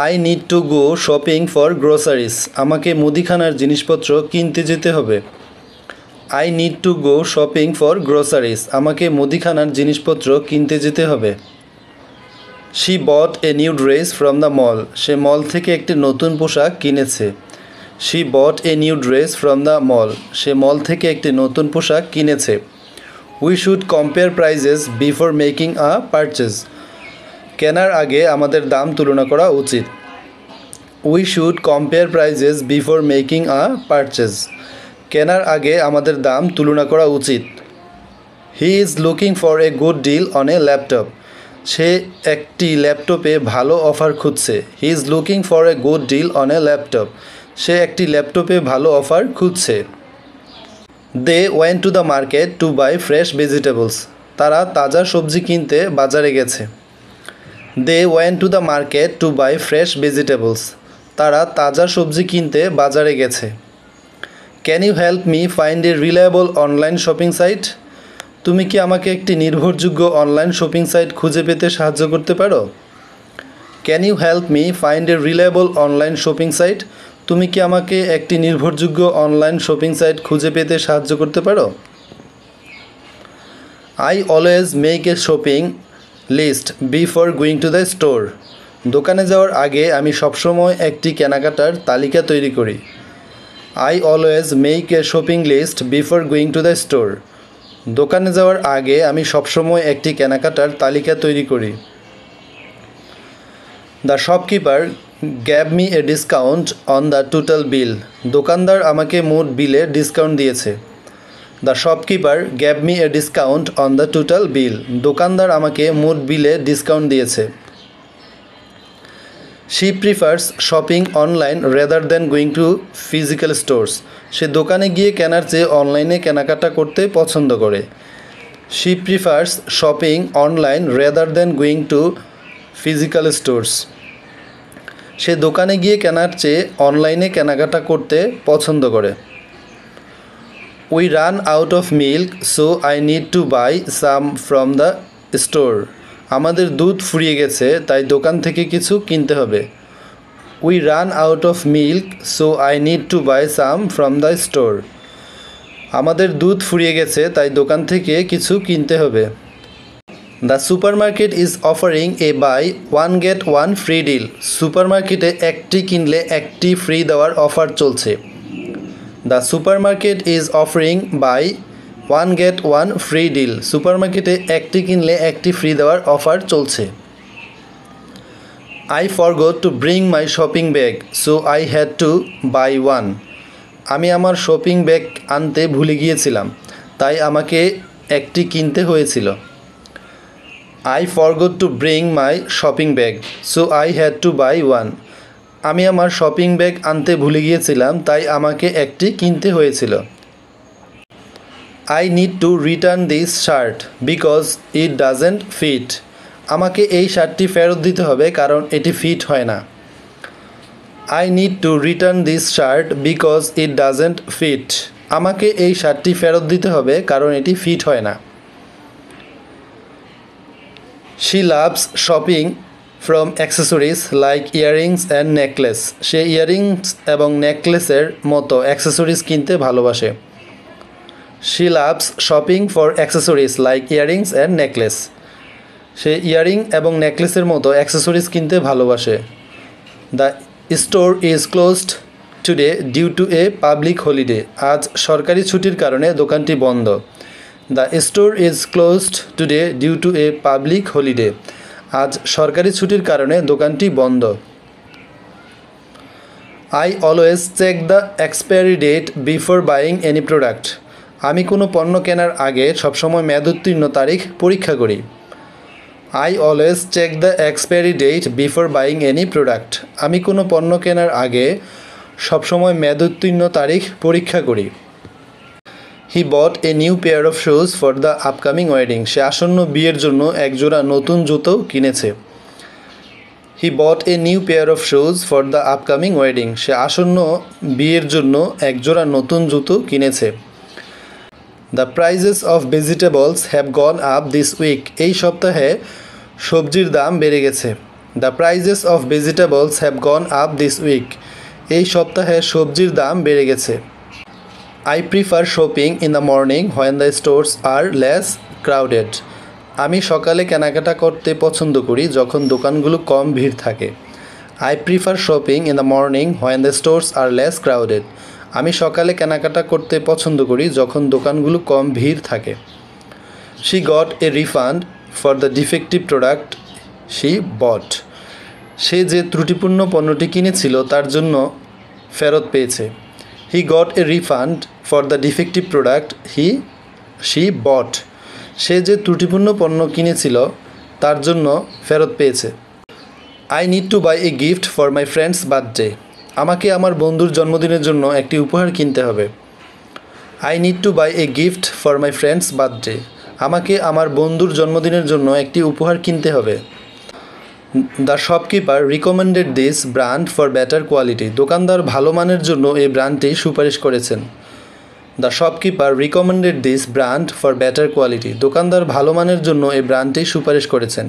I need to go shopping for groceries. আমাকে মুদিখানার জিনিসপত্র কিনতে যেতে হবে। I need to go shopping for groceries. আমাকে মুদিখানার জিনিসপত্র কিনতে যেতে হবে। She bought a new dress from the mall. সে মল থেকে একটি নতুন পোশাক কিনেছে। She bought a new dress from the mall. সে মল থেকে একটি নতুন পোশাক কিনেছে। We should compare prices before making a purchase. কেনার আগে আমাদের দাম তুলনা করা উচিত। We should compare prices before making a purchase. কেনার আগে আমাদের দাম তুলনা করা উচিত। He is looking for a good deal on a laptop. সে একটি ল্যাপটপে ভালো অফার খুঁজছে। He is looking for a good deal on a laptop. সে একটি ল্যাপটপে ভালো অফার খুঁজছে। They went to the market to buy fresh vegetables. তারা তাজা সবজি কিনতে বাজারে গেছে। They went to the market to buy fresh vegetables. তারা তাজা সবজি কিনতে বাজারে গেছে। Can you help me find a reliable online shopping site. তুমি কি আমাকে একটি নির্ভরযোগ্য অনলাইন শপিং সাইট খুঁজে পেতে সাহায্য করতে পারো? Can you help me find a reliable online shopping site. তুমি কি আমাকে একটি নির্ভরযোগ্য অনলাইন শপিং সাইট খুঁজে পেতে সাহায্য করতে পারো? I always make a shopping list before going to the store. দোকানে যাওয়ার আগে আমি সবসময় একটি কেনাকাটার তালিকা তৈরি করি। I always make a shopping list before going to the store. দোকানে যাওয়ার আগে আমি সবসময় একটি কেনাকাটার তালিকা তৈরি করি। The shopkeeper gave me a discount on the total bill. দোকানদার আমাকে মোট বিলে ডিসকাউন্ট দিয়েছে। The shopkeeper gave me a discount on the total bill. দোকানদার আমাকে মোট বিলে ডিসকাউন্ট দিয়েছে। She prefers shopping online rather than going to physical stores. সে দোকানে গিয়ে কেনার চেয়ে অনলাইনে কেনাকাটা করতে পছন্দ করে। She prefers shopping online rather than going to physical stores. সে দোকানে গিয়ে কেনার চেয়ে অনলাইনে কেনাকাটা করতে পছন্দ করে। We run out of milk so I need to buy some from the store. আমাদের দুধ ফুরিয়ে গেছে তাই দোকান থেকে কিছু কিনতে হবে। We run out of milk so I need to buy some from the store. আমাদের দুধ ফুরিয়ে গেছে তাই দোকান থেকে কিছু কিনতে হবে। The supermarket is offering a buy one get one free deal. সুপারমার্কেটে একটি কিনলে একটি ফ্রি দেওয়ার অফার চলছে। The supermarket is offering buy one get one free deal. সুপারমার্কেটে একটি কিনলে একটি ফ্রি দেওয়ার অফার চলছে। I forgot to bring my shopping bag so I had to buy one. আমি আমার শপিং ব্যাগ আনতে ভুলে গিয়েছিলাম তাই আমাকে একটি কিনতে হয়েছিল। I forgot to bring my shopping bag so I had to buy one. আমি আমার শপিং ব্যাগ আনতে ভুলে গিয়েছিলাম তাই আমাকে একটি কিনতে হয়েছিল। I need to return this shirt because it doesn't fit. আমাকে এই শার্টটি ফেরত দিতে হবে কারণ এটি ফিট হয় না। I need to return this shirt because it doesn't fit. আমাকে এই শার্টটি ফেরত দিতে হবে কারণ এটি ফিট হয় না। She loves shopping from accessories like earrings and necklace. সে ইয়াররিংস এবং নেকলেসের মতো অ্যাক্সেসরিজ কিনতে ভালোবাসে। She loves shopping for accessories like earrings and necklace. সে ইয়াররিং এবং নেকলেসের মতো অ্যাক্সেসরিজ কিনতে ভালোবাসে। The store is closed today due to a public holiday. আজ সরকারি ছুটির কারণে দোকানটি বন্ধ। The store is closed today due to a public holiday. আজ সরকারি ছুটির কারণে দোকানটি বন্ধ। I always check the expiry date before buying any product. আমি কোনো পণ্য কেনার আগে সবসময় মেয়াদোত্তীর্ণ তারিখ পরীক্ষা করি। I always check the expiry date before buying any product. আমি কোনো পণ্য কেনার আগে সবসময় মেয়াদোত্তীর্ণ তারিখ পরীক্ষা করি। He bought a new pair of shoes for the upcoming wedding. সে আসন্ন বিয়ের জন্য একজোড়া নতুন জুতো কিনেছে। He bought a new pair of shoes for the upcoming wedding. সে আসন্ন বিয়ের জন্য একজোড়া নতুন জুতো কিনেছে। The prices of vegetables have gone up this week. এই সপ্তাহে সবজির দাম বেড়ে গেছে। The prices of vegetables have gone up this week. এই সপ্তাহে সবজির দাম বেড়ে গেছে। I prefer shopping in the morning when the stores are less crowded. আমি সকালে কেনাকাটা করতে পছন্দ করি যখন দোকানগুলো কম ভিড় থাকে। I prefer shopping in the morning when the stores are less crowded. আমি সকালে কেনাকাটা করতে পছন্দ করি যখন দোকানগুলো কম ভিড় থাকে। She got a refund for the defective product she bought. সে যে ত্রুটিপূর্ণ পণ্যটি কিনেছিল তার জন্য ফেরত পেয়েছে। He got a refund for the defective product she bought. সে যে ত্রুটিপূর্ণ পণ্য কিনেছিল তার জন্য ফেরত পেয়েছে। I need to buy a gift for my friend's birthday. আমাকে আমার বন্ধুর জন্মদিনের জন্য একটি উপহার কিনতে হবে। I need to buy a gift for my friend's birthday. আমাকে আমার বন্ধুর জন্মদিনের জন্য একটি উপহার কিনতে হবে। The shopkeeper recommended this brand for better quality. দোকানদার ভালো মানের জন্য এই ব্র্যান্ডটি সুপারিশ করেছেন। The shopkeeper recommended this brand for better quality. দোকানদার ভালো মানের জন্য এই ব্র্যান্ডটি সুপারিশ করেছেন।